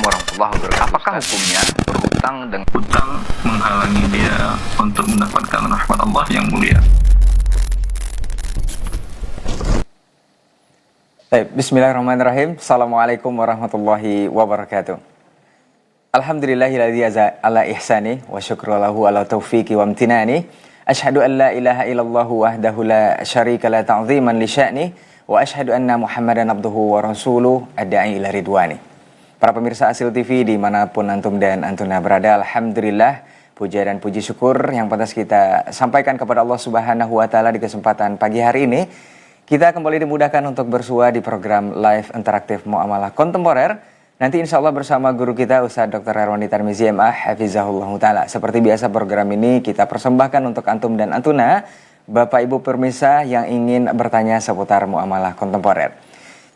warahmatullahi wabarakatuh. Apakah hukumnya berhutang dengan Hutang menghalangi dia untuk mendapatkan rahmat Allah yang mulia. Baik, bismillahirrahmanirrahim. Assalamualaikum warahmatullahi wabarakatuh. Alhamdulillahilladzi ala ihsani wa syukru lahu ala taufiqi wa amtinani. Asyhadu an la ilaha illallah wahdahu la syarika la ta'ziman li sya'ni wa asyhadu anna Muhammadan abduhu wa rasuluh adda'i ila ridwani. Para pemirsa Asil TV dimanapun antum dan antuna berada, alhamdulillah puja dan puji syukur yang pantas kita sampaikan kepada Allah Subhanahu wa taala di kesempatan pagi hari ini. Kita kembali dimudahkan untuk bersua di program live interaktif Muamalah Kontemporer. Nanti insya Allah bersama guru kita Ustadz Dr. Herwani Tarmizi MA Hafizahullah Ta'ala. Seperti biasa program ini kita persembahkan untuk antum dan antuna, Bapak Ibu pemirsa yang ingin bertanya seputar Muamalah Kontemporer.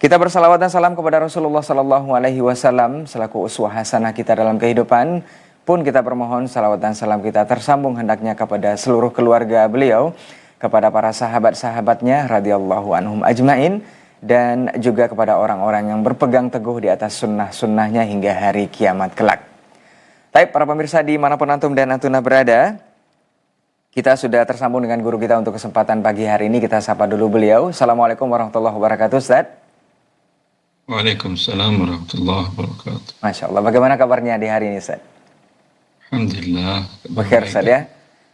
Kita bersalawat dan salam kepada Rasulullah Sallallahu Alaihi Wasallam selaku uswah hasanah kita dalam kehidupan. Pun kita bermohon salawat dan salam kita tersambung hendaknya kepada seluruh keluarga beliau, kepada para sahabat-sahabatnya radhiyallahu anhum ajmain, dan juga kepada orang-orang yang berpegang teguh di atas sunnah-sunnahnya hingga hari kiamat kelak. Baik, para pemirsa dimanapun antum dan antuna berada, kita sudah tersambung dengan guru kita untuk kesempatan pagi hari ini. Kita sapa dulu beliau. Assalamualaikum warahmatullahi wabarakatuh, Ustaz. Waalaikumsalam warahmatullahi wabarakatuh. Masya Allah, bagaimana kabarnya di hari ini, Ustaz? Alhamdulillah. Bekir, Ustaz ya.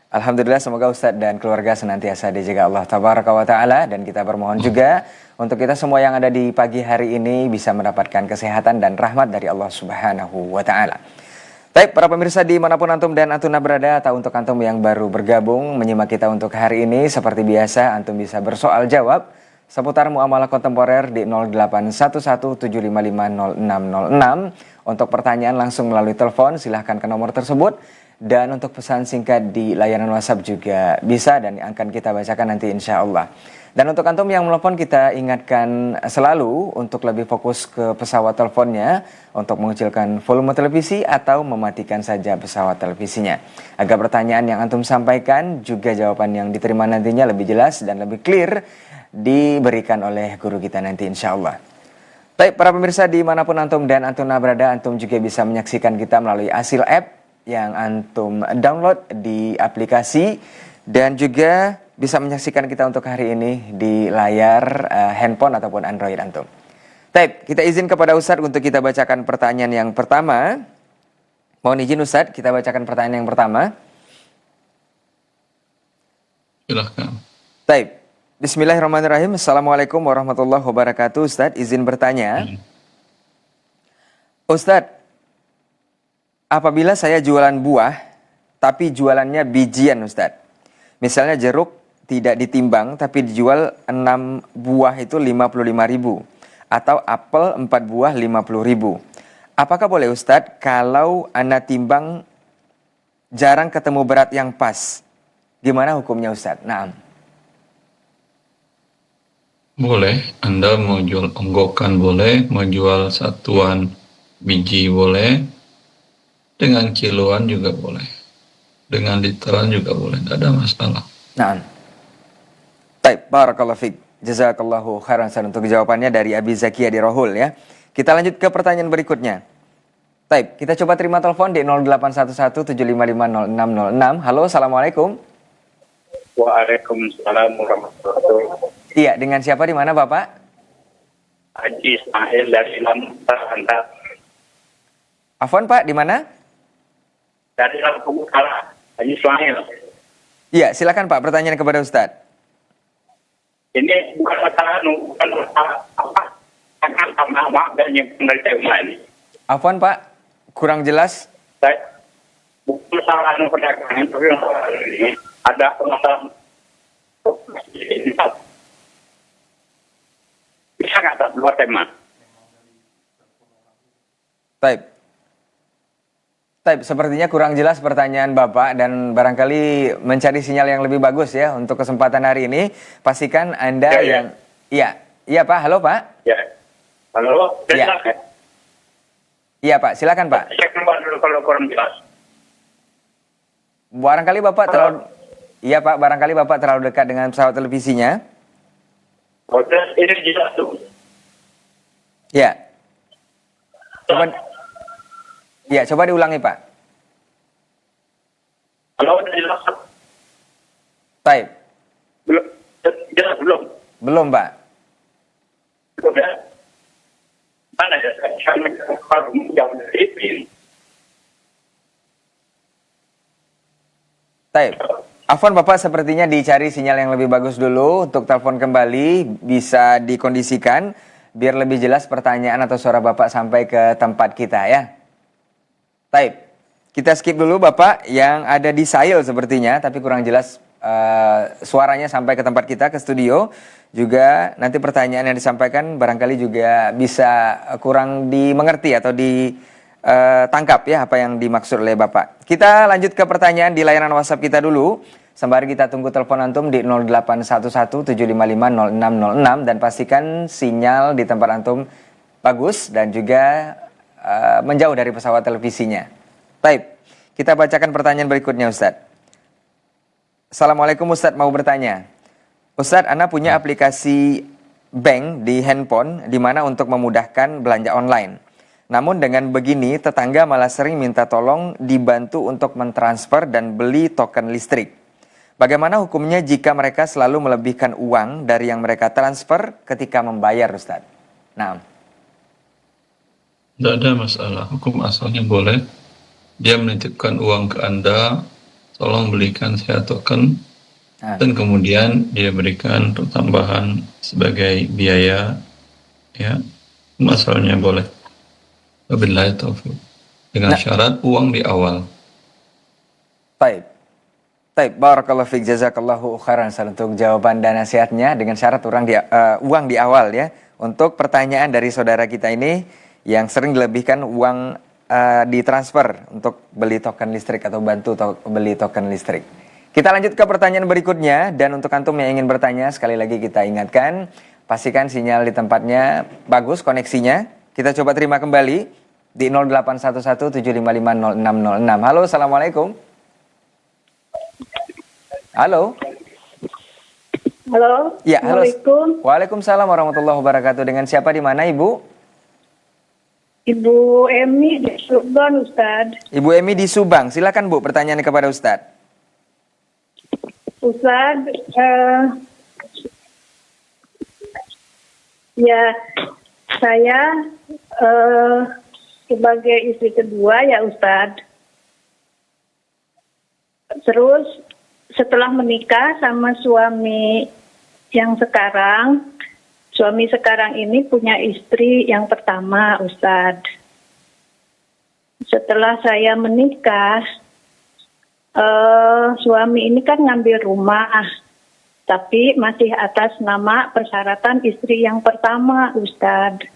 Alhamdulillah, semoga Ustadz dan keluarga senantiasa dijaga Allah Tabaraka wa Ta'ala. Dan kita bermohon juga untuk kita semua yang ada di pagi hari ini bisa mendapatkan kesehatan dan rahmat dari Allah Subhanahu wa Ta'ala. Baik, para pemirsa dimanapun antum dan antuna berada, atau untuk antum yang baru bergabung menyimak kita untuk hari ini, seperti biasa antum bisa bersoal jawab seputar muamalah kontemporer di 0811755606. Untuk pertanyaan langsung melalui telepon silahkan ke nomor tersebut. Dan untuk pesan singkat di layanan WhatsApp juga bisa dan akan kita bacakan nanti insya Allah. Dan untuk antum yang menelpon, kita ingatkan selalu untuk lebih fokus ke pesawat teleponnya, untuk mengecilkan volume televisi atau mematikan saja pesawat televisinya. Agar pertanyaan yang antum sampaikan juga jawaban yang diterima nantinya lebih jelas dan lebih clear diberikan oleh guru kita nanti insya Allah. Baik, para pemirsa dimanapun antum dan antuna berada, antum juga bisa menyaksikan kita melalui Asil App yang antum download di aplikasi, dan juga bisa menyaksikan kita untuk hari ini di layar handphone ataupun Android antum. Baik, kita izin kepada Ustadz untuk kita bacakan pertanyaan yang pertama. Mohon izin Ustadz, kita bacakan pertanyaan yang pertama. Silahkan. Baik, bismillahirrahmanirrahim. Assalamualaikum warahmatullahi wabarakatuh. Ustadz, izin bertanya. Ustadz, apabila saya jualan buah, tapi jualannya bijian Ustadz. Misalnya jeruk tidak ditimbang, tapi dijual 6 buah itu 55.000. Atau apel 4 buah 50.000. Apakah boleh Ustadz kalau ana timbang jarang ketemu berat yang pas? Gimana hukumnya Ustadz? Naam. Boleh, Anda mau jual onggokan boleh, mau jual satuan biji boleh. Dengan kiloan juga boleh. Dengan literan juga boleh. Tidak ada masalah. Nah. Baik, barakallahu fiik. Jazakallahu khairan untuk jawabannya dari Abi Zakia di Rohul ya. Kita lanjut ke pertanyaan berikutnya. Baik, kita coba terima telepon di 0811755606. Halo, Assalamualaikum. Waalaikumsalam warahmatullahi wabarakatuh. Iya, dengan siapa di mana Bapak? Haji Ismail dari Lampung Utara. Afwan Pak, di mana? Dari Lampung Utara, Haji Ismail. Iya, silakan Pak, pertanyaan kepada Ustadz. Ini bukan masalah bukan masalah apa? Akan sama dan yang dari tema ini. Afwan Pak, kurang jelas. Saya bukan masalah perdagangan, tapi masalah ini ada masalah. Bisa nggak tak dua tema? Baik. Baik, sepertinya kurang jelas pertanyaan Bapak dan barangkali mencari sinyal yang lebih bagus ya untuk kesempatan hari ini. Pastikan Anda yang... Iya Pak, halo Pak. Ya. Halo, Iya. Iya Pak, silakan Pak. Saya keluar dulu kalau kurang jelas. Barangkali Bapak terlalu... Iya Pak, barangkali Bapak terlalu dekat dengan pesawat televisinya. Oh, ini jelas tuh. Ya. Coba Ya, coba diulangi Pak. Kalau dari laptop Taib. belum, jelas belum. Belum Pak. Sudah. Mana ya? Saya baru jauh dari itu. Taib. Afwan Bapak, sepertinya dicari sinyal yang lebih bagus dulu untuk telepon kembali, bisa dikondisikan biar lebih jelas pertanyaan atau suara Bapak sampai ke tempat kita ya. Taib. Kita skip dulu Bapak yang ada di Sail sepertinya, tapi kurang jelas suaranya sampai ke tempat kita, ke studio. Juga nanti pertanyaan yang disampaikan barangkali juga bisa kurang dimengerti atau ditangkap ya apa yang dimaksud oleh Bapak. Kita lanjut ke pertanyaan di layanan WhatsApp kita dulu. Sembari kita tunggu telepon antum di 0811-755-0606 dan pastikan sinyal di tempat antum bagus dan juga menjauh dari pesawat televisinya. Baik, kita bacakan pertanyaan berikutnya Ustadz. Assalamualaikum Ustadz, mau bertanya. Ustadz, Ana punya aplikasi bank di handphone di mana untuk memudahkan belanja online. Namun dengan begini, tetangga malah sering minta tolong dibantu untuk mentransfer dan beli token listrik. Bagaimana hukumnya jika mereka selalu melebihkan uang dari yang mereka transfer ketika membayar, Ustadz? Nah. Tidak ada masalah. Hukum asalnya boleh. Dia menitipkan uang ke Anda, tolong belikan saya token, dan kemudian dia berikan pertambahan sebagai biaya, ya, masalahnya boleh. Wabillahi taufiq. Dengan syarat uang di awal. Baik. Baik, barakallahu fiik, jazakallahu khairan untuk jawaban dan nasihatnya dengan syarat uang di awal ya. Untuk pertanyaan dari saudara kita ini yang sering dilebihkan uang ditransfer untuk beli token listrik atau bantu beli token listrik. Kita lanjut ke pertanyaan berikutnya, dan untuk antum yang ingin bertanya sekali lagi kita ingatkan, pastikan sinyal di tempatnya bagus koneksinya. Kita coba terima kembali di 0811-755-0606. Halo, Assalamualaikum. Halo. Halo. Ya, halo. Assalamualaikum. Waalaikumsalam warahmatullahi wabarakatuh. Dengan siapa di mana, Ibu? Ibu Emi di Subang, Ustaz. Ibu Emi di Subang. Silakan Bu, pertanyaan kepada Ustaz. Ustaz, ya saya sebagai istri kedua ya Ustaz. Terus setelah menikah sama suami yang sekarang, suami sekarang ini punya istri yang pertama, Ustadz. Setelah saya menikah, suami ini kan ngambil rumah, tapi masih atas nama persyaratan istri yang pertama, Ustadz.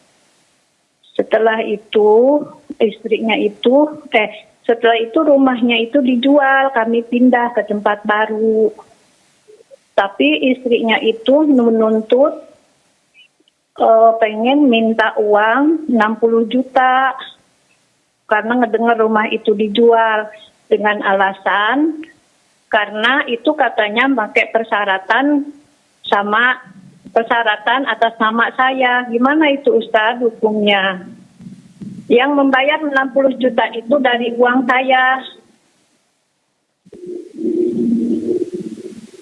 Setelah itu, setelah itu rumahnya itu dijual, kami pindah ke tempat baru. Tapi istrinya itu menuntut pengen minta uang 60 juta karena ngedengar rumah itu dijual dengan alasan karena itu katanya pakai persyaratan atas nama saya. Gimana itu Ustaz hukumnya? Yang membayar 60 juta itu dari uang saya.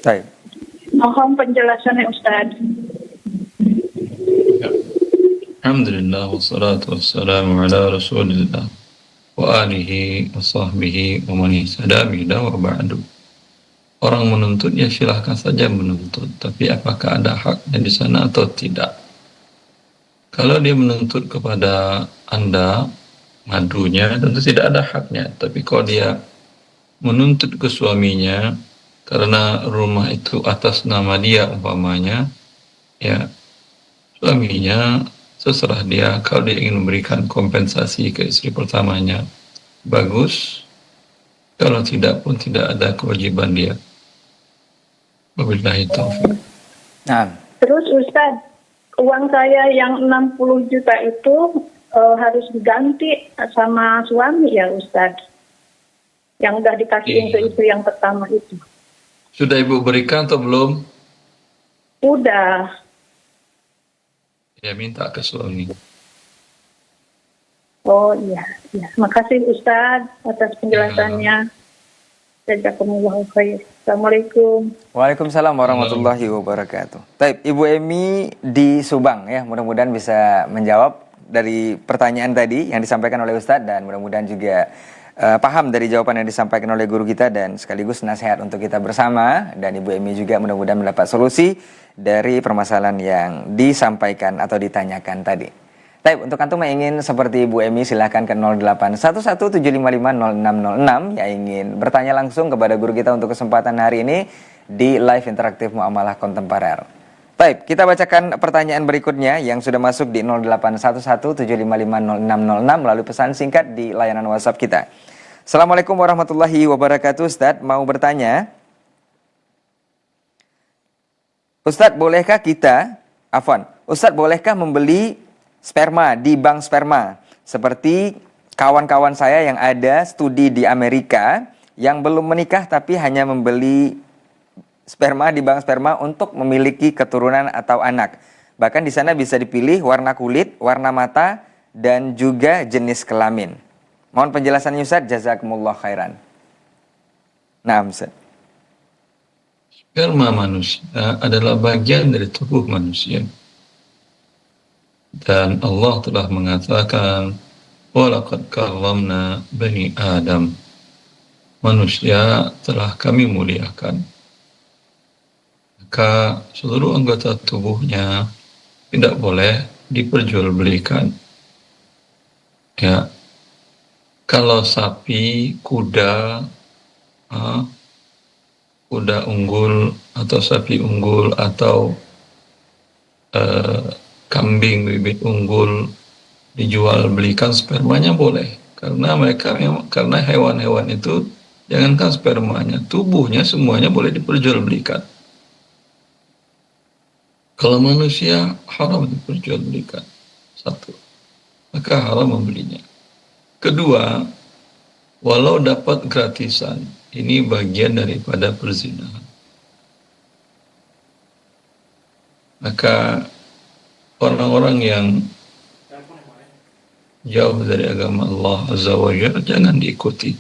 Baik. Mohon penjelasannya Ustaz. Alhamdulillah, wassalatu wassalamu ala rasulillah wa alihi wa sahbihi wa man ihtada bihi wa ba'du. Orang menuntut ya silahkan saja menuntut, tapi apakah ada haknya di sana atau tidak? Kalau dia menuntut kepada Anda madunya, tentu tidak ada haknya. Tapi kalau dia menuntut ke suaminya karena rumah itu atas nama dia umpamanya, ya suaminya seserah dia. Kalau dia ingin memberikan kompensasi ke istri pertamanya, bagus. Kalau tidak pun tidak ada kewajiban dia. Wabillahi taufiq. Nah. Terus Ustaz, uang saya yang 60 juta itu harus diganti sama suami ya Ustaz? Yang udah dikasihin ke istri yang pertama itu. Sudah Ibu berikan atau belum? Udah. Ya minta ke suami. Oh iya, iya. Makasih Ustadz atas penjelasannya. Jazakumullah khair. Assalamualaikum. Waalaikumsalam warahmatullahi wabarakatuh. Taib, Ibu Emi di Subang ya, mudah-mudahan bisa menjawab dari pertanyaan tadi yang disampaikan oleh Ustadz dan mudah-mudahan juga paham dari jawaban yang disampaikan oleh guru kita dan sekaligus nasihat untuk kita bersama, dan Ibu Emi juga mudah-mudahan mendapat solusi dari permasalahan yang disampaikan atau ditanyakan tadi. Taib, untuk antum yang ingin seperti Ibu Emi silahkan ke 081175500606 yang ingin bertanya langsung kepada guru kita untuk kesempatan hari ini di live interaktif Muamalah Kontemporer. Taib, kita bacakan pertanyaan berikutnya yang sudah masuk di 081175500606 melalui pesan singkat di layanan WhatsApp kita. Assalamualaikum warahmatullahi wabarakatuh. Ustadz mau bertanya, Ustadz bolehkah membeli sperma di bank sperma seperti kawan-kawan saya yang ada studi di Amerika yang belum menikah tapi hanya membeli sperma di bank sperma untuk memiliki keturunan atau anak. Bahkan di sana bisa dipilih warna kulit, warna mata, dan juga jenis kelamin. Mohon penjelasannya Ustaz, jazakumullah khairan. Nah, Ustaz. Sperma manusia adalah bagian dari tubuh manusia. Dan Allah telah mengatakan, walaqad karramna bani Adam. Manusia telah kami muliakan. Maka seluruh anggota tubuhnya tidak boleh diperjualbelikan. Ya, kalau sapi, kuda unggul atau sapi unggul atau kambing bibit unggul dijual belikan spermanya boleh, karena karena hewan-hewan itu jangankan spermanya, tubuhnya semuanya boleh diperjualbelikan. Kalau manusia haram diperjualbelikan, satu, maka haram membelinya. Kedua, walau dapat gratisan, ini bagian daripada perzinahan. Maka orang-orang yang jauh dari agama Allah Azza wa Jalla jangan diikuti.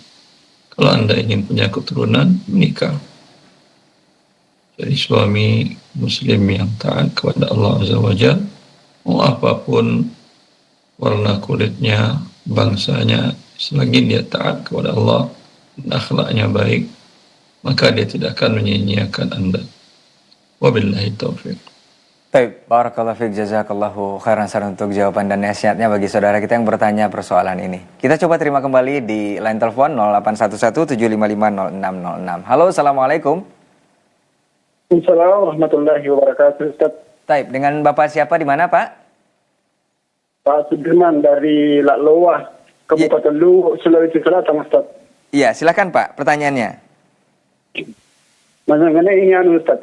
Kalau Anda ingin punya keturunan, menikah. Jadi suami muslim yang taat kepada Allah Azza wa Jalla, mau apapun warna kulitnya, bangsanya, selagi dia taat kepada Allah dan akhlaknya baik, maka dia tidak akan menyia-nyiakan Anda. Wabillahi taufiq. Baik, barakallahu fiik, jazakallahu khairan untuk jawaban dan nasihatnya bagi saudara kita yang bertanya persoalan ini. Kita coba terima kembali di line telepon 081175500606. Halo, Assalamualaikum. Assalamualaikum warahmatullahi wabarakatuh, Ustaz. Taib, dengan Bapak siapa di mana, Pak? Pak Sudirman dari Laklowa, Kabupaten Luwu, Sulawesi Selatan, Ustaz. Iya, silakan Pak, pertanyaannya. Mengenai ini Ustaz,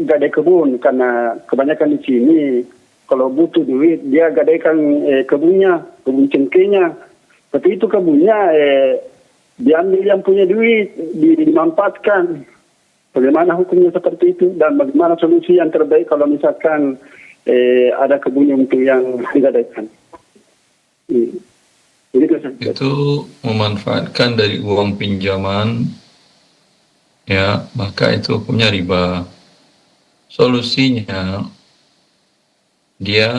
gadai kebun, karena kebanyakan di sini kalau butuh duit dia gadaikan kebunnya, kebun cengkehnya. Tapi itu kebunnya diambil yang punya duit, dimanfaatkan. Bagaimana hukumnya seperti itu dan bagaimana solusi yang terbaik kalau misalkan ada kebunnya untuk yang digadaikan? Itu memanfaatkan dari uang pinjaman, ya, maka itu hukumnya riba. Solusinya dia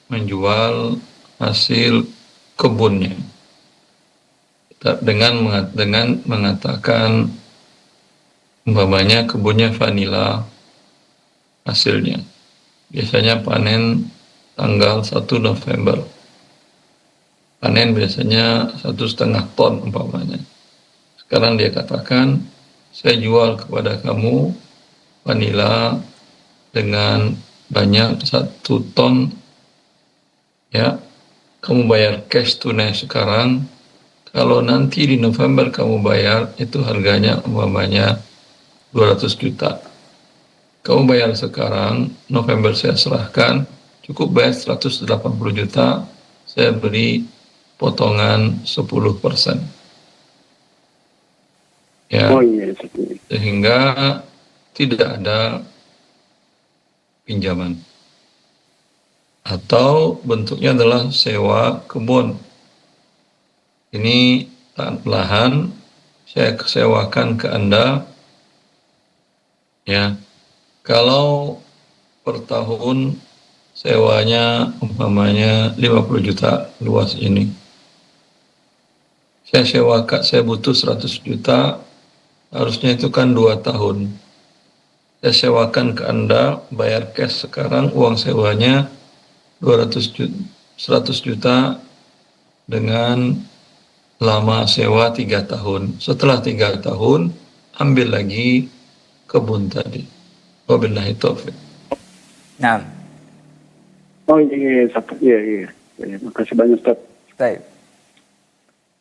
menjual hasil kebunnya dengan mengatakan umpamanya kebunnya vanila, hasilnya biasanya panen tanggal 1 November, panen biasanya 1,5 ton umpamanya. Sekarang dia katakan, saya jual kepada kamu vanila dengan banyak 1 ton, ya, kamu bayar cash tunai sekarang, kalau nanti di November kamu bayar, itu harganya umpamanya 200 juta. Kamu bayar sekarang, November saya serahkan, cukup bayar 180 juta, saya beri potongan 10%. Ya, sehingga tidak ada pinjaman. Atau bentuknya adalah sewa kebun. ini lahan saya sewakan ke Anda, ya. Kalau per tahun sewanya umpamanya 50 juta luas ini. Saya butuh 100 juta, harusnya itu kan 2 tahun. Saya sewakan ke Anda, bayar cash sekarang, uang sewanya 200 juta, 100 juta dengan lama sewa 3 tahun. Setelah 3 tahun, ambil lagi kebun tadi. Wabillahi taufik. Nah, Oh iya, iya. Makasih banyak Ustaz. baik.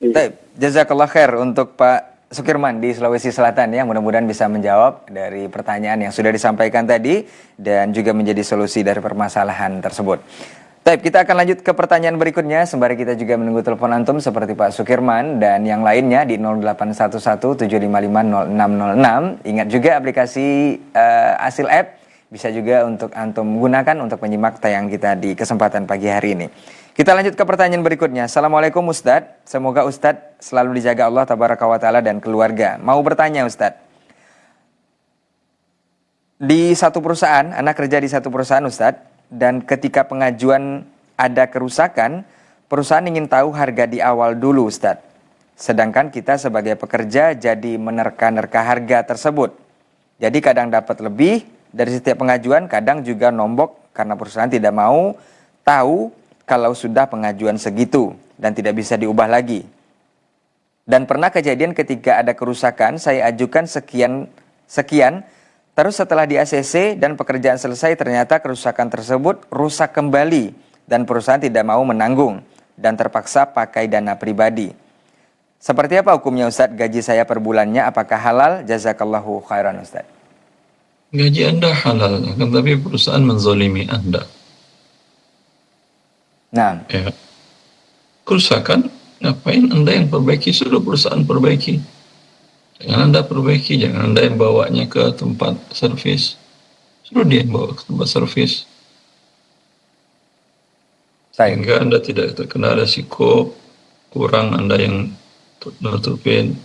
Iya. Baik, jazakallah khair untuk Pak Sukirman di Sulawesi Selatan ya. Mudah-mudahan bisa menjawab dari pertanyaan yang sudah disampaikan tadi dan juga menjadi solusi dari permasalahan tersebut. Baik, kita akan lanjut ke pertanyaan berikutnya sembari kita juga menunggu telepon antum seperti Pak Sukirman dan yang lainnya di 0811-755-0606. Ingat juga aplikasi Asil App bisa juga untuk antum gunakan untuk menyimak tayangan kita di kesempatan pagi hari ini. Kita lanjut ke pertanyaan berikutnya. Assalamualaikum Ustadz. Semoga Ustadz selalu dijaga Allah Tabaraka wa Ta'ala dan keluarga. Mau bertanya Ustadz. Di satu perusahaan, anak kerja di satu perusahaan Ustadz. Dan ketika pengajuan ada kerusakan, perusahaan ingin tahu harga di awal dulu Ustadz. Sedangkan kita sebagai pekerja jadi menerka-nerka harga tersebut. Jadi kadang dapat lebih dari setiap pengajuan, kadang juga nombok karena perusahaan tidak mau tahu kalau sudah pengajuan segitu dan tidak bisa diubah lagi. Dan pernah kejadian ketika ada kerusakan, saya ajukan sekian, terus setelah di ACC dan pekerjaan selesai ternyata kerusakan tersebut rusak kembali dan perusahaan tidak mau menanggung dan terpaksa pakai dana pribadi. Seperti apa hukumnya Ustadz? Gaji saya per bulannya apakah halal? Jazakallahu khairan Ustadz. Gaji Anda halal, akan tapi perusahaan menzolimi Anda. Nah, Ya. Kerusakan, ngapain Anda yang perbaiki? Suruh perusahaan perbaiki. Jangan Anda perbaiki, jangan Anda yang bawanya ke tempat servis. Suruh dia yang bawa ke tempat servis. Sehingga Anda tidak terkena resiko kurang Anda yang nutupin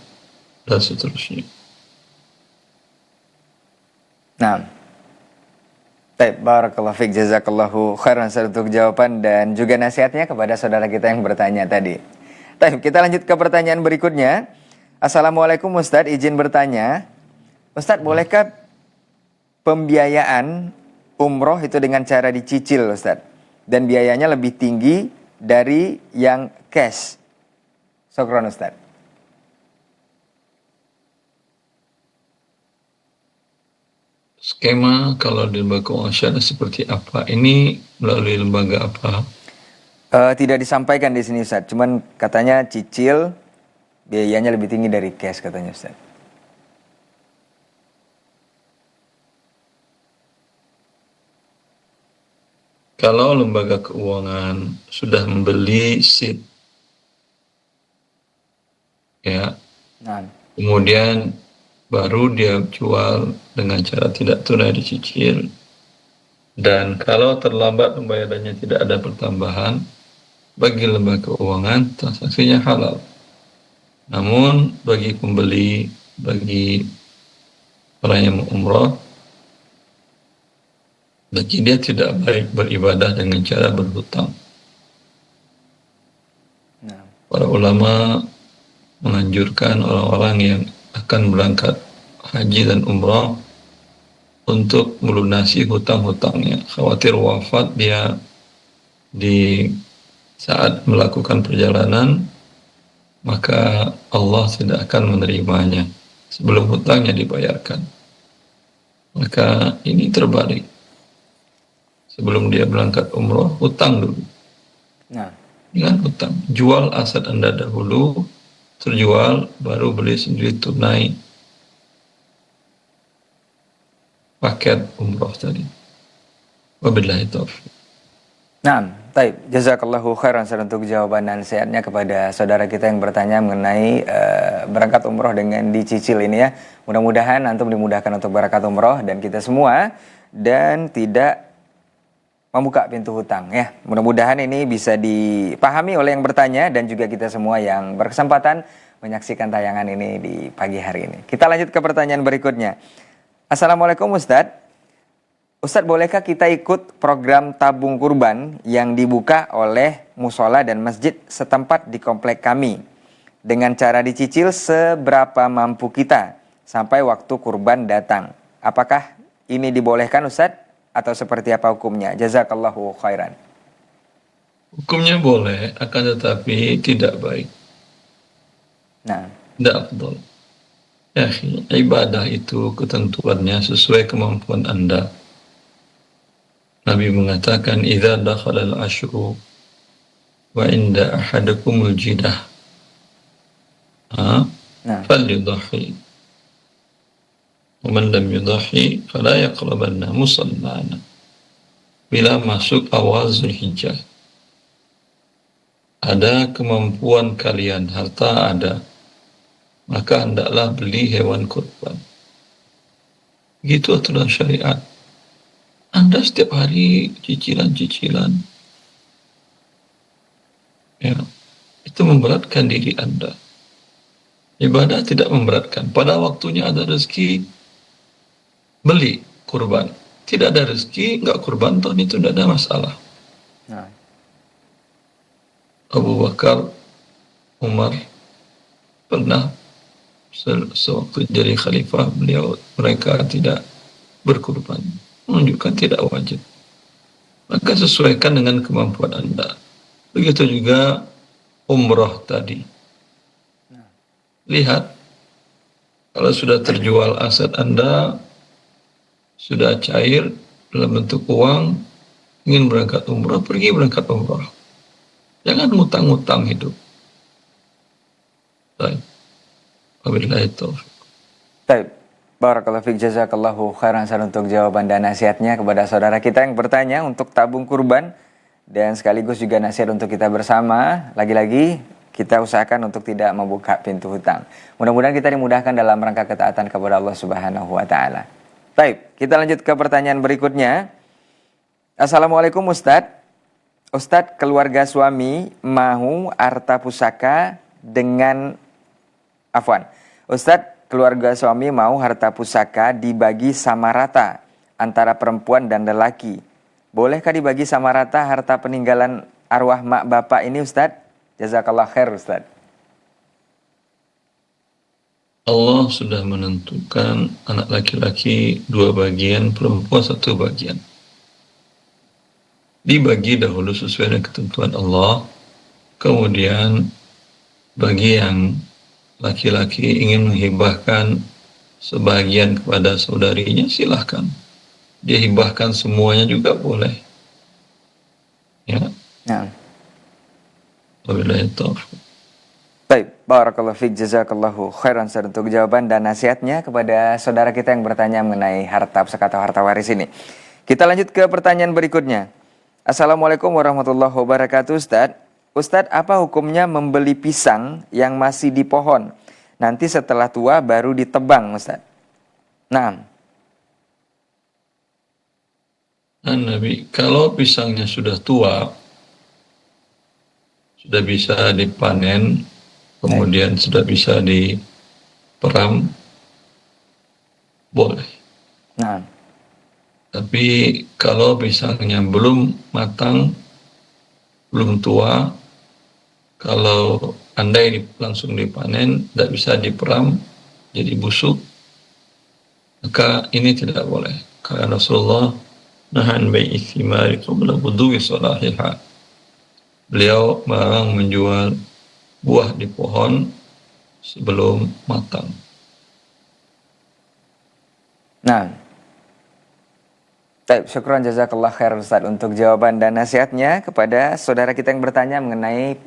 dan seterusnya. nah. Baik, barakallahu fiik, jazakallahu khairan untuk jawaban dan juga nasihatnya kepada saudara kita yang bertanya tadi. Baik, kita lanjut ke pertanyaan berikutnya. Assalamualaikum Ustadz, izin bertanya. Ustadz, bolehkah pembiayaan umroh itu dengan cara dicicil Ustadz? Dan biayanya lebih tinggi dari yang cash. Syukran Ustadz. Skema kalau di lembaga keuangan syariah seperti apa? Ini melalui lembaga apa? Tidak disampaikan di sini Ustadz, cuman katanya cicil biayanya lebih tinggi dari cash katanya Ustadz. Kalau lembaga keuangan sudah membeli seed, ya, Nah, kemudian baru dia jual dengan cara tidak tunai dicicil, dan kalau terlambat pembayarannya tidak ada pertambahan, bagi lembaga keuangan transaksinya halal. Namun bagi pembeli, bagi orang yang mau umroh, bagi dia tidak baik beribadah dengan cara berhutang. nah. Para ulama menganjurkan orang-orang yang akan berangkat haji dan umrah untuk melunasi hutang-hutangnya. Khawatir wafat dia di saat melakukan perjalanan, maka Allah tidak akan menerimanya sebelum hutangnya dibayarkan. Maka ini terbalik. Sebelum dia berangkat umrah, hutang dulu. Nah, Dengan hutang, jual aset Anda dahulu, terjual, baru beli sendiri tunai paket umroh tadi. Wabillahi taufiq. nah, baik. Jazakallahu khairan untuk jawaban dan nasihatnya kepada saudara kita yang bertanya mengenai berangkat umroh dengan dicicil ini ya. Mudah-mudahan antum dimudahkan untuk berangkat umroh dan kita semua dan tidak membuka pintu hutang ya. Mudah-mudahan ini bisa dipahami oleh yang bertanya dan juga kita semua yang berkesempatan menyaksikan tayangan ini di pagi hari ini. Kita lanjut ke pertanyaan berikutnya. Assalamualaikum Ustadz. Ustadz, bolehkah kita ikut program tabung kurban yang dibuka oleh musola dan masjid setempat di komplek kami dengan cara dicicil seberapa mampu kita sampai waktu kurban datang? Apakah ini dibolehkan Ustadz atau seperti apa hukumnya? Jazakallahu khairan. Hukumnya boleh, akan tetapi tidak baik. Nah, Tidak afdal. Ya, ibadah itu ketentuannya sesuai kemampuan Anda. Nabi mengatakan, "Idza dakhala al-ashru wa inda ahadakumul jidah." Falyudhi. Wa man lam yudhi fala yaqrabanna musallana. Bila masuk awal Zulhijjah, ada kemampuan kalian, harta ada, maka hendaklah beli hewan kurban. Gitu aturan syariat. Anda setiap hari cicilan-cicilan, ya, itu memberatkan diri Anda. Ibadah tidak memberatkan. Pada waktunya ada rezeki, beli kurban. Tidak ada rezeki, nggak kurban, tahun itu tidak ada masalah. nah, Abu Bakar, Umar pernah sewaktu jadi khalifah, mereka tidak berkurban, menunjukkan tidak wajib. Maka sesuaikan dengan kemampuan Anda. Begitu juga umrah tadi. Lihat, kalau sudah terjual aset Anda, sudah cair dalam bentuk uang, ingin berangkat umrah, pergi berangkat umrah. Jangan ngutang-ngutang hidup. Baik. Wabillahi taufiq. baik. Barakallahu fiik, jazakallahu khairan untuk jawaban dan nasihatnya kepada saudara kita yang bertanya untuk tabung kurban dan sekaligus juga nasihat untuk kita bersama. Lagi-lagi kita usahakan untuk tidak membuka pintu hutang. Mudah-mudahan kita dimudahkan dalam rangka ketaatan kepada Allah Subhanahu wa taala. Baik, kita lanjut ke pertanyaan berikutnya. Assalamualaikum Ustadz. Ustadz, keluarga suami mau harta pusaka dengan Ustadz, keluarga suami mau harta pusaka dibagi sama rata antara perempuan dan lelaki. Bolehkah dibagi sama rata harta peninggalan arwah mak bapak ini Ustadz? Jazakallah khair Ustadz. Allah sudah menentukan anak laki-laki 2 bagian, perempuan 1 bagian. Dibagi dahulu sesuai dengan ketentuan Allah. Kemudian bagi yang laki-laki ingin menghibahkan sebagian kepada saudarinya, silahkan. Dia hibahkan semuanya juga boleh. Ya. Nah. Wabillahi taufiq. Baik, barakallahu fiik, jazakallahu khairan untuk jawaban dan nasihatnya kepada saudara kita yang bertanya mengenai harta pusaka atau harta waris ini. Kita lanjut ke pertanyaan berikutnya. Assalamualaikum warahmatullahi wabarakatuh Ustadz. Ustadz, apa hukumnya membeli pisang yang masih di pohon? Nanti setelah tua baru ditebang Ustadz. Nah, Nabi, kalau pisangnya sudah tua, sudah bisa dipanen, kemudian sudah bisa diperam, boleh. nah, Tapi kalau pisangnya belum matang, belum tua, kalau andai langsung dipanen, tidak bisa diperam, jadi busuk, maka ini tidak boleh. Karena Rasulullah nahan bai'i thimari qabla budu'i salahiha. Beliau melarang menjual buah di pohon sebelum matang. nah. Baik, syukran jazakallah khair Ustaz untuk jawaban dan nasihatnya kepada saudara kita yang bertanya mengenai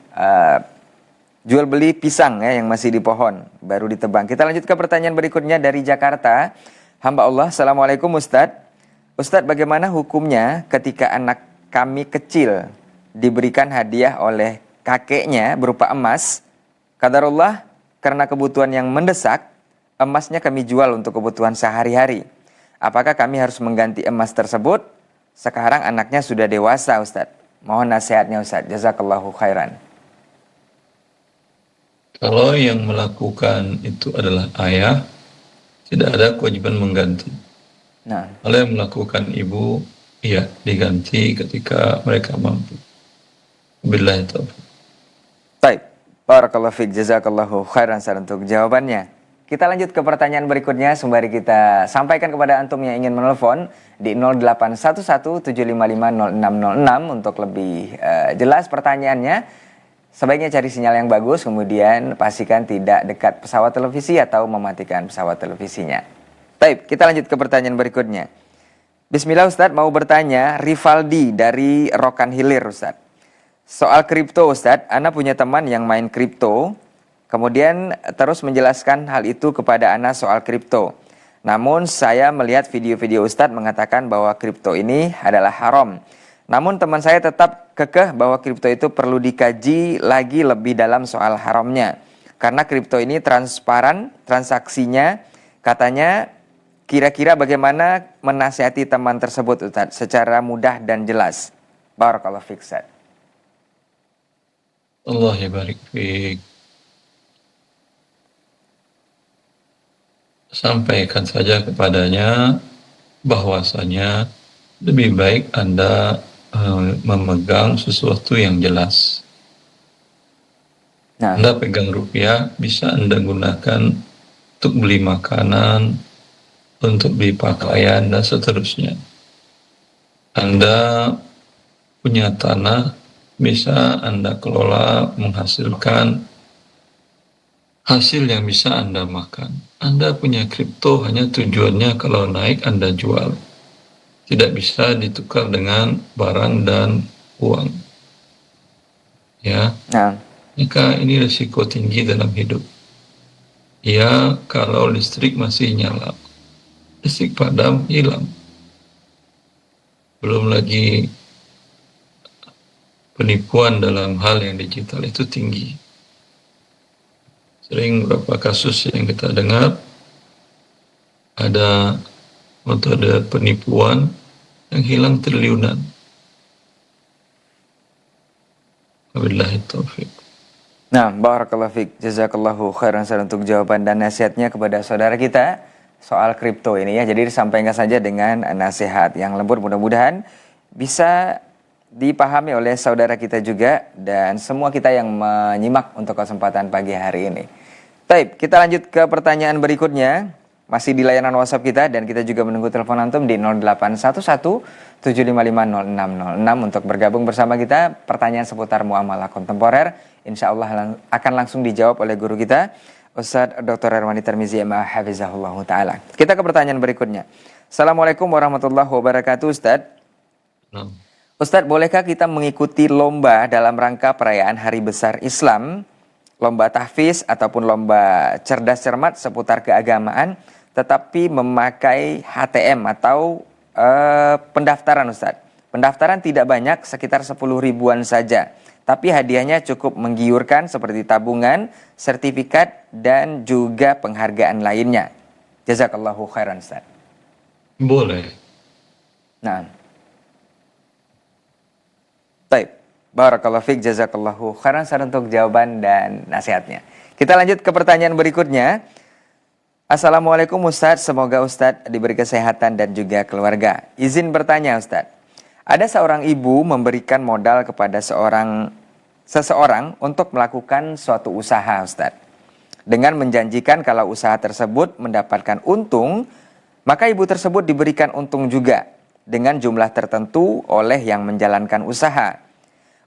jual beli pisang ya yang masih di pohon baru ditebang. Kita lanjut ke pertanyaan berikutnya dari Jakarta. Hamba Allah, Assalamualaikum Ustadz. Ustadz, bagaimana hukumnya ketika anak kami kecil diberikan hadiah oleh kakeknya berupa emas? Qadarullah, karena kebutuhan yang mendesak, emasnya kami jual untuk kebutuhan sehari-hari. Apakah kami harus mengganti emas tersebut Sekarang anaknya sudah dewasa Ustadz. Mohon nasihatnya Ustadz. Jazakallahu khairan. Kalau yang melakukan itu adalah ayah, tidak ada kewajiban mengganti. Nah, Kalau yang melakukan ibu, iya diganti ketika mereka mampu. Billahi taufiq. baik. Barakallahu fiik, jazakallahu khairan Ustaz untuk jawabannya. Kita lanjut ke pertanyaan berikutnya sembari kita sampaikan kepada antum yang ingin menelpon di 0811755066 untuk lebih jelas pertanyaannya. Sebaiknya cari sinyal yang bagus, kemudian pastikan tidak dekat pesawat televisi atau mematikan pesawat televisinya. Baik, kita lanjut ke pertanyaan berikutnya. Bismillah Ustadz, mau bertanya Rivaldi dari Rokan Hilir Ustadz. Soal kripto Ustadz, Ana punya teman yang main kripto, kemudian terus menjelaskan hal itu kepada Ana soal kripto. Namun saya melihat video-video Ustadz mengatakan bahwa kripto ini adalah haram. Namun teman saya tetap kekeh bahwa kripto itu perlu dikaji lagi lebih dalam soal haramnya. Karena kripto ini transparan transaksinya, katanya kira-kira bagaimana menasihati teman tersebut Ustadz secara mudah dan jelas. Barakallahu fiik Ustadz. Allah ya barik fiik. Sampaikan saja kepadanya bahwasanya lebih baik Anda memegang sesuatu yang jelas. Nah, Anda pegang rupiah, bisa Anda gunakan untuk beli makanan, untuk beli pakaian, dan seterusnya. Anda punya tanah, bisa Anda kelola menghasilkan hasil yang bisa Anda makan. Anda punya kripto hanya tujuannya kalau naik Anda jual. Tidak bisa ditukar dengan barang dan uang. Ya, nah, maka ini risiko tinggi dalam hidup. Ya, kalau listrik masih nyala, listrik padam, hilang. Belum lagi penipuan dalam hal yang digital itu tinggi. Sering beberapa kasus yang kita dengar, ada metode penipuan yang hilang triliunan. Wabillahi taufiq. nah, barakallahu fiik, jazakallahu khairan Ustadz untuk jawaban dan nasihatnya kepada saudara kita soal kripto ini ya. Jadi disampaikan saja dengan nasihat yang lembut, mudah-mudahan bisa dipahami oleh saudara kita juga dan semua kita yang menyimak untuk kesempatan pagi hari ini. Baik, kita lanjut ke pertanyaan berikutnya. Masih di layanan WhatsApp kita dan kita juga menunggu telepon antum di 0811-755-0606 untuk bergabung bersama kita. Pertanyaan seputar muamalah kontemporer insya Allah akan langsung dijawab oleh guru kita Ustadz Dr. Hermani Tirmizi Hafizahullah Ta'ala. Kita ke pertanyaan berikutnya. Assalamualaikum warahmatullahi wabarakatuh Ustadz. Ustadz, bolehkah kita mengikuti lomba dalam rangka perayaan Hari Besar Islam, lomba tahfiz ataupun lomba cerdas cermat seputar keagamaan, tetapi memakai HTM atau pendaftaran Ustadz? Pendaftaran tidak banyak, sekitar 10 ribuan saja. Tapi hadiahnya cukup menggiurkan seperti tabungan, sertifikat, dan juga penghargaan lainnya. Jazakallahu khairan Ustadz. Boleh. Nah, baik. Barakallahu fiik, jazakallahu khairan Ustadz untuk jawaban dan nasihatnya. Kita lanjut ke pertanyaan berikutnya. Assalamualaikum Ustadz, semoga Ustadz diberi kesehatan dan juga keluarga. Izin bertanya Ustadz, ada seorang ibu memberikan modal kepada seseorang untuk melakukan suatu usaha Ustadz. Dengan menjanjikan kalau usaha tersebut mendapatkan untung, maka ibu tersebut diberikan untung juga dengan jumlah tertentu oleh yang menjalankan usaha.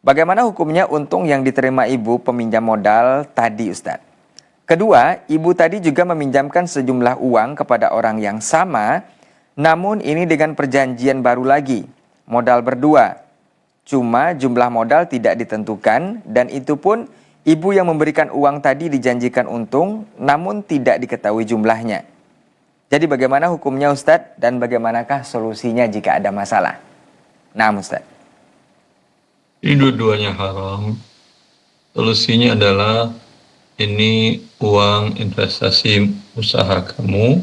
Bagaimana hukumnya untung yang diterima ibu peminjam modal tadi Ustadz? Kedua, ibu tadi juga meminjamkan sejumlah uang kepada orang yang sama, namun ini dengan perjanjian baru lagi, modal berdua. Cuma jumlah modal tidak ditentukan dan itu pun ibu yang memberikan uang tadi dijanjikan untung, namun tidak diketahui jumlahnya. Jadi bagaimana hukumnya Ustadz dan bagaimanakah solusinya jika ada masalah? Nah Ustadz. Ini dua-duanya haram. Solusinya adalah ini uang investasi usaha kamu.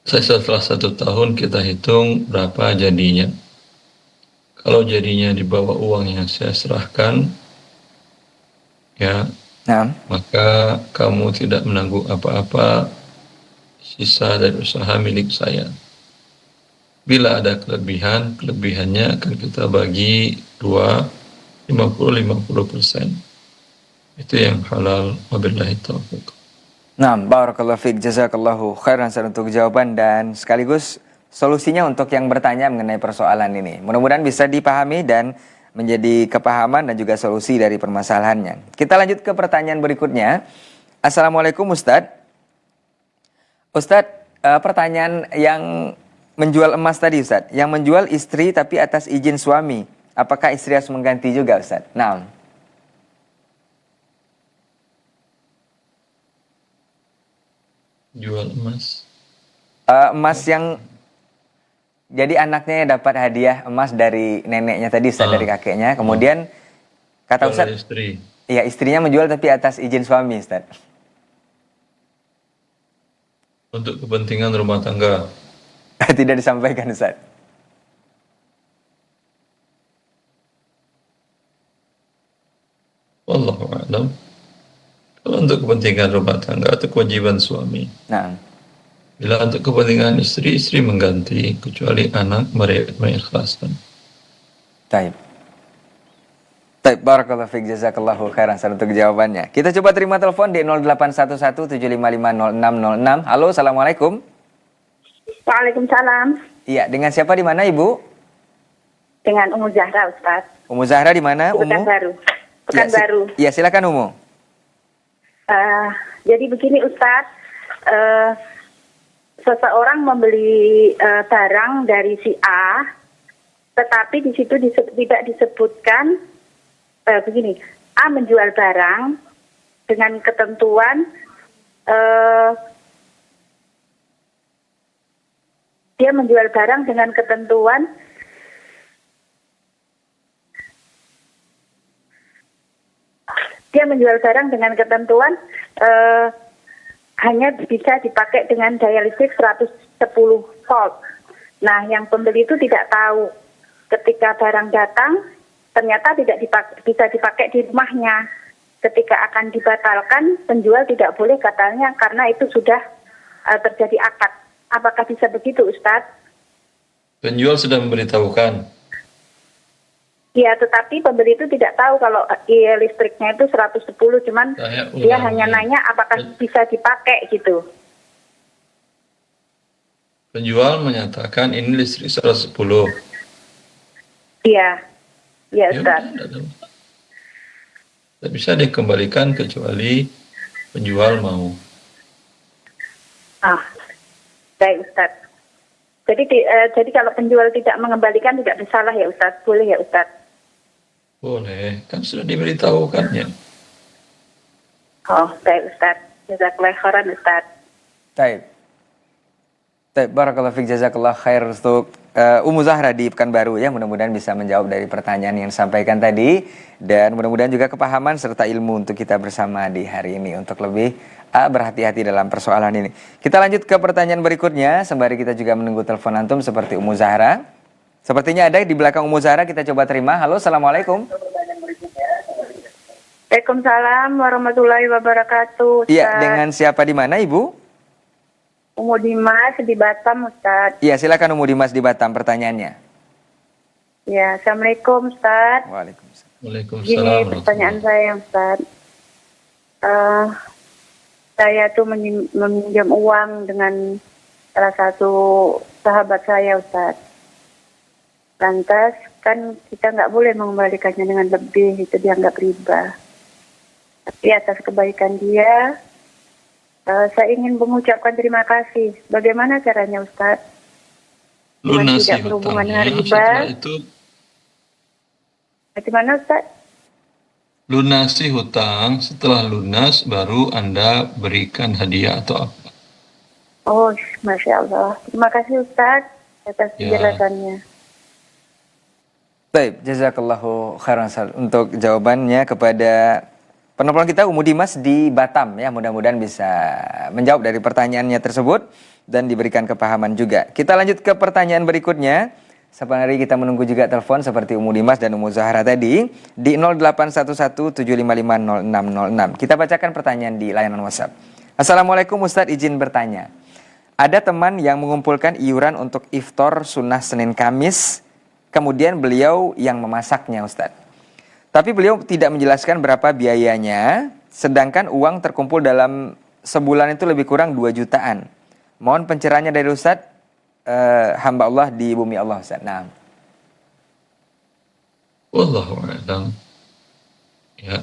Setelah 1 tahun kita hitung berapa jadinya. Kalau jadinya di bawah uang yang saya serahkan, ya, Nah, maka kamu tidak menanggung apa-apa sisa dari usaha milik saya. Bila ada kelebihan, kelebihannya akan kita bagi 50-50%. Itu yang halal, wabillahi taufiq. nah, barakallahu fiik, jazakallahu khairan Ustaz untuk jawaban dan sekaligus solusinya untuk yang bertanya mengenai persoalan ini. Mudah-mudahan bisa dipahami dan menjadi kepahaman dan juga solusi dari permasalahannya. Kita lanjut ke pertanyaan berikutnya. Assalamualaikum Ustadz. Ustadz, pertanyaan yang menjual emas tadi Ustadz, yang menjual istri tapi atas izin suami, apakah istri harus mengganti juga Ustadz? Nah, Jual emas. emas yang jadi anaknya yang dapat hadiah emas dari neneknya tadi Ustadz, dari kakeknya, kemudian kata Jual Ustadz, istri. ya istrinya menjual tapi atas izin suami Ustadz. Untuk kepentingan rumah tangga. Tidak disampaikan Ustadz. Wallahu a'lam. Kalau untuk kepentingan rumah tangga itu kewajiban suami. Nah, Bila untuk kepentingan istri, istri mengganti, kecuali anak mengikhlaskan. baik. Baik, barakallahu fiik, jazakallahu khairan Ustaz untuk jawabannya. Kita coba terima telepon di 0811755606. Halo, assalamualaikum. Waalaikumsalam. Iya, dengan siapa di mana Ibu? Dengan Umu Zahra, Ustaz. Umu Zahra di mana? Umu? Pekanbaru. Iya, Pekanbaru. Iya, silakan Umu. Jadi begini Ustaz, seseorang membeli barang dari si A, tetapi di situ tidak disebutkan begini, A menjual barang dengan ketentuan dia menjual barang dengan ketentuan hanya bisa dipakai dengan daya listrik 110 volt. Nah, yang pembeli itu tidak tahu. Ketika barang datang, ternyata tidak bisa dipakai di rumahnya. Ketika akan dibatalkan, penjual tidak boleh katanya karena itu sudah terjadi akad. Apakah bisa begitu, Ustadz? Penjual sudah memberitahukan. Ya, tetapi pembeli itu tidak tahu kalau listriknya itu 110, cuman dia hanya nanya apakah bisa dipakai gitu. Penjual menyatakan ini listrik 110. Iya, iya Ya Ustaz. udah, tidak bisa dikembalikan kecuali penjual mau. Baik Ustaz. Jadi kalau penjual tidak mengembalikan tidak bersalah ya Ustaz, boleh ya Ustaz? Boleh, kan sudah diberitahukannya. Oh, baik Ustaz. Jazakallahu khairan Ustaz. Baik. Baik, barakallahu fiik, jazakallahu khair untuk Umu Zahra di Pekanbaru ya. Mudah-mudahan bisa menjawab dari pertanyaan yang disampaikan tadi dan mudah-mudahan juga kepahaman serta ilmu untuk kita bersama di hari ini untuk lebih berhati-hati dalam persoalan ini. Kita lanjut ke pertanyaan berikutnya sembari kita juga menunggu telepon antum seperti Umu Zahra. Sepertinya ada di belakang Umu Zahra, kita coba terima. Halo, assalamualaikum. Waalaikumsalam warahmatullahi wabarakatuh. Iya, dengan siapa di mana Ibu? Umu Dimas di Batam Ustaz. Iya, silakan Umu Dimas di Batam pertanyaannya. Ya, Assalamualaikum Ustaz. Waalaikumsalam. Waalaikumsalam. Gini pertanyaan saya Ustaz. Saya tuh meminjam uang dengan salah satu sahabat saya Ustaz. Lantas kan kita nggak boleh mengembalikannya dengan lebih, itu dianggap riba. Tapi atas kebaikan dia, saya ingin mengucapkan terima kasih. Bagaimana caranya Ustaz? Lunasi Tidak berhubungan dengan hutangnya, riba. setelah itu Bagaimana Ustaz? lunasi hutang, setelah lunas baru Anda berikan hadiah atau apa. Oh, Masya Allah. Terima kasih Ustaz atas Ya. penjelasannya. Baik, jazakallahu khairan Ustaz untuk jawabannya kepada penelpon kita Umu Dimas di Batam ya. Mudah-mudahan bisa menjawab dari pertanyaannya tersebut. dan diberikan kepahaman juga. Kita lanjut ke pertanyaan berikutnya. Sebenarnya kita menunggu juga telepon seperti Ummu Dimas dan Ummu Zahra tadi di 0811755606. Kita bacakan pertanyaan di layanan WhatsApp. Assalamualaikum Ustadz, izin bertanya. Ada teman yang mengumpulkan iuran untuk iftar sunnah Senin Kamis, kemudian beliau yang memasaknya Ustadz. Tapi beliau tidak menjelaskan berapa biayanya, sedangkan uang terkumpul dalam sebulan itu lebih kurang 2 jutaan. Mohon pencerahannya dari Ustadz, hamba Allah di bumi Allah Ustadz. Nah. Wallahu a'lam. Ya.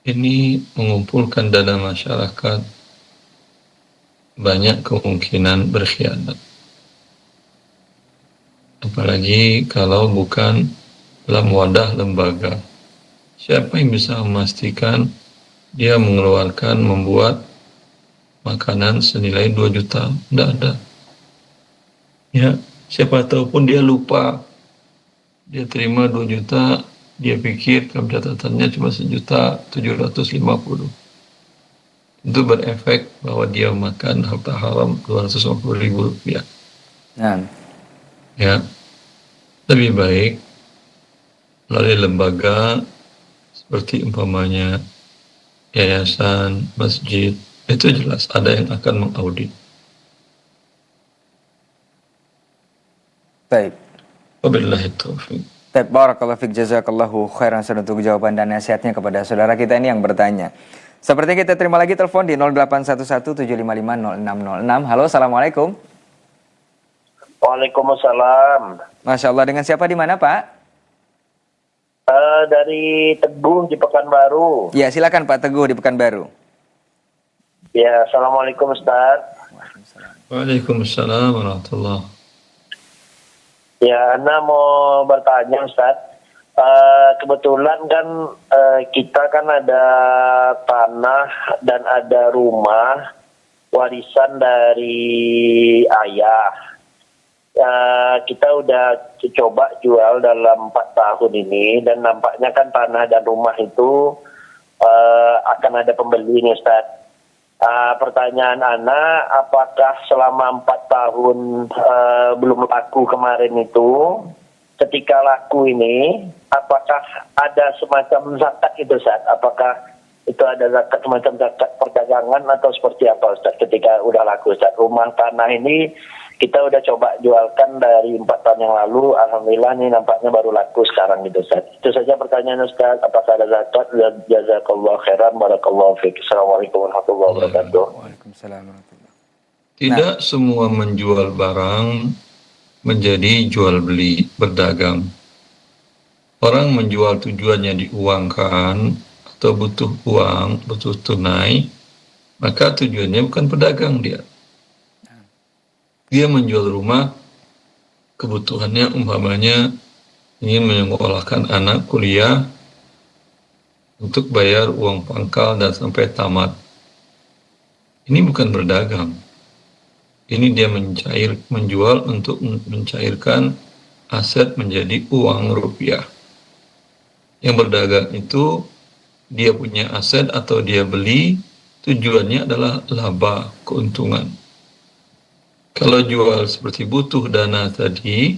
Ini mengumpulkan dana masyarakat banyak kemungkinan berkhianat. Apalagi kalau bukan dalam wadah lembaga. Siapa yang bisa memastikan dia mengeluarkan, membuat makanan senilai 2 juta? Tidak ada. Ya, siapa tahu pun dia lupa. Dia terima 2 juta, dia pikir dalam catatannya cuma 1.750.000. Itu berefek bahwa dia makan harta haram 250.000 rupiah. Nah. Ya, lebih baik melalui lembaga seperti umpamanya yayasan, masjid, itu jelas ada yang akan mengaudit. Baik. Wabillahi taufiq. Baik, barakallahu fiik, jazakallahu khairan untuk jawaban dan nasihatnya kepada saudara kita ini yang bertanya. Seperti kita terima lagi telepon di 0811755606. Halo, assalamualaikum. Waalaikumsalam. Masya Allah, dengan siapa di mana Pak? Dari Teguh di Pekanbaru. Ya, silakan Pak Teguh di Pekanbaru. Ya, assalamualaikum Ustaz. Waalaikumsalam warahmatullahi. Ya, Ana mau bertanya Ustaz. Kebetulan kan kita kan ada tanah dan ada rumah warisan dari ayah. Kita udah coba jual dalam 4 tahun ini dan nampaknya kan tanah dan rumah itu akan ada pembeli nih Ustaz. Pertanyaan Ana, apakah selama 4 tahun belum laku kemarin itu, ketika laku ini, apakah ada semacam zakat itu Ustaz? Apakah itu ada zakat semacam zakat perdagangan atau seperti apa Ustaz ketika udah laku Ustaz? Rumah tanah ini kita udah coba jualkan dari 4 tahun yang lalu, alhamdulillah nih nampaknya baru laku sekarang gitu Ustaz. Itu saja pertanyaan Ustaz, apakah ada zakat? Jazakallahu khairan, barakallahu fiik. Assalamualaikum warahmatullahi wabarakatuh. Waalaikumsalam warahmatullahi. Tidak semua menjual barang menjadi jual beli, berdagang. Orang menjual tujuannya diuangkan atau butuh uang, butuh tunai, maka tujuannya bukan pedagang dia. Dia menjual rumah, kebutuhannya umpamanya ingin menyekolahkan anak kuliah untuk bayar uang pangkal dan sampai tamat. Ini bukan berdagang. Ini dia menjual untuk mencairkan aset menjadi uang rupiah. Yang berdagang itu dia punya aset atau dia beli, tujuannya adalah laba, keuntungan. Kalau jual seperti butuh dana tadi,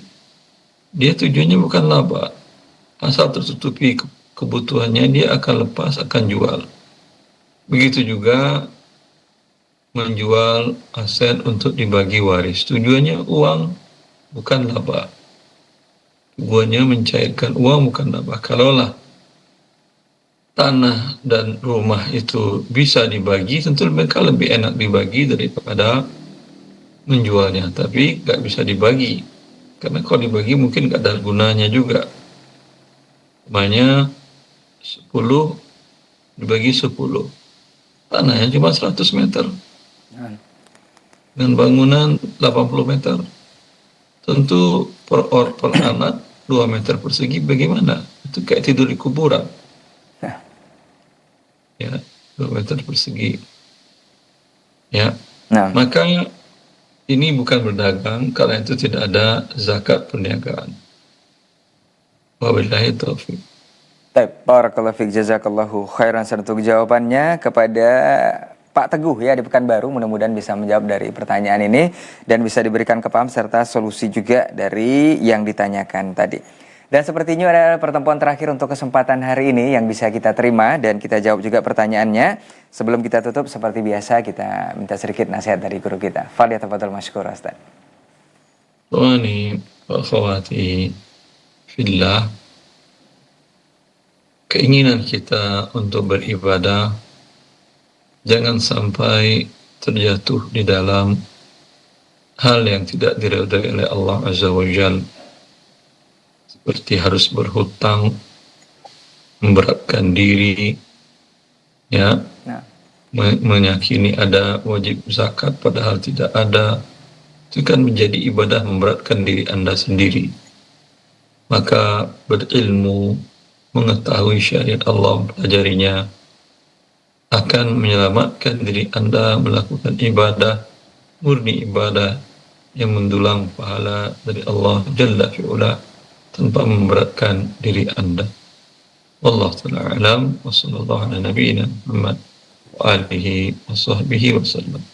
dia tujuannya bukan laba. Asal tertutupi kebutuhannya, dia akan lepas, akan jual. Begitu juga menjual aset untuk dibagi waris. Tujuannya uang, bukan laba. Tujuannya mencairkan uang, bukan laba. Kalaulah tanah dan rumah itu bisa dibagi, tentu mereka lebih enak dibagi daripada menjualnya, tapi nggak bisa dibagi karena kalau dibagi mungkin nggak ada gunanya juga. Namanya 10 dibagi 10, tanahnya cuma 100 meter dan bangunan 80 meter, tentu per anak 2 meter persegi, bagaimana? Itu kayak tidur di kuburan ya, 2 meter persegi ya. Maka ini bukan berdagang, karena itu tidak ada zakat perniagaan. Wabillahi taufiq. Baik, barakallahu fiik, jazakallahu khairan untuk jawabannya kepada Pak Teguh ya di Pekanbaru, mudah-mudahan bisa menjawab dari pertanyaan ini dan bisa diberikan kepaham serta solusi juga dari yang ditanyakan tadi. Dan sepertinya adalah pertemuan terakhir untuk kesempatan hari ini yang bisa kita terima dan kita jawab juga pertanyaannya. Sebelum kita tutup seperti biasa kita minta sedikit nasihat dari guru kita. Falyatafadhal masykur Ustaz. Ikhwani wa akhwati fillah, keinginan kita untuk beribadah jangan sampai terjatuh di dalam hal yang tidak diridhai oleh Allah Azza wa Jalla, seperti harus berhutang, memberatkan diri, ya, meyakini ada wajib zakat padahal tidak ada. Itu kan menjadi ibadah memberatkan diri Anda sendiri. Maka berilmu, mengetahui syariat Allah, pelajarinya, akan menyelamatkan diri Anda melakukan ibadah, murni ibadah yang mendulang pahala dari Allah Jalla fi'ula tanpa memberatkan diri Anda. Wallahu ta'ala alam wa sallallahu ala nabiyyina Muhammad wa alihi wa sahbihi wa sallam.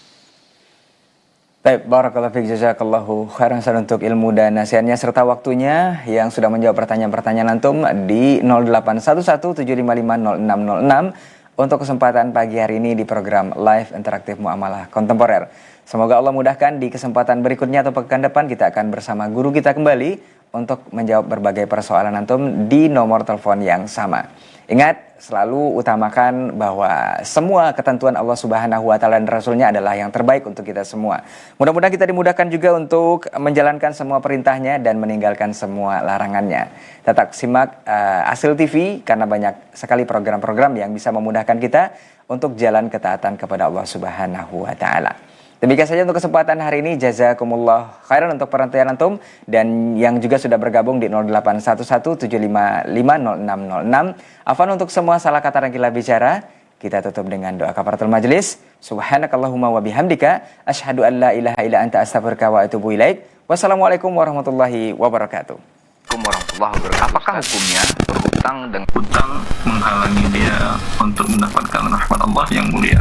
Baik, barakallahu fiik, jazakallahu khairan untuk ilmu dan nasihatnya serta waktunya yang sudah menjawab pertanyaan-pertanyaan antum di 081175500606 untuk kesempatan pagi hari ini di program Live Interaktif Muamalah Kontemporer. Semoga Allah mudahkan di kesempatan berikutnya atau pekan depan kita akan bersama guru kita kembali untuk menjawab berbagai persoalan antum di nomor telepon yang sama. Ingat, selalu utamakan bahwa semua ketentuan Allah Subhanahu wa taala dan Rasulnya adalah yang terbaik untuk kita semua. Mudah-mudahan kita dimudahkan juga untuk menjalankan semua perintahnya dan meninggalkan semua larangannya. Tetap simak Asil TV karena banyak sekali program-program yang bisa memudahkan kita untuk jalan ketaatan kepada Allah Subhanahu wa taala. Demikian saja untuk kesempatan hari ini. Jazakumullah khairan untuk perhatian antum dan yang juga sudah bergabung di 081175500606. Afwan untuk semua salah kata dan kilaf bicara. Kita tutup dengan doa kafaratul majelis. Subhanakallahumma wa bihamdika asyhadu an la ilaha illa anta astaghfiruka wa atubu ilaik. Wassalamualaikum warahmatullahi wabarakatuh. Apakah hukumnya berhutang dengan Hutang menghalangi dia untuk mendapatkan rahmat Allah yang mulia.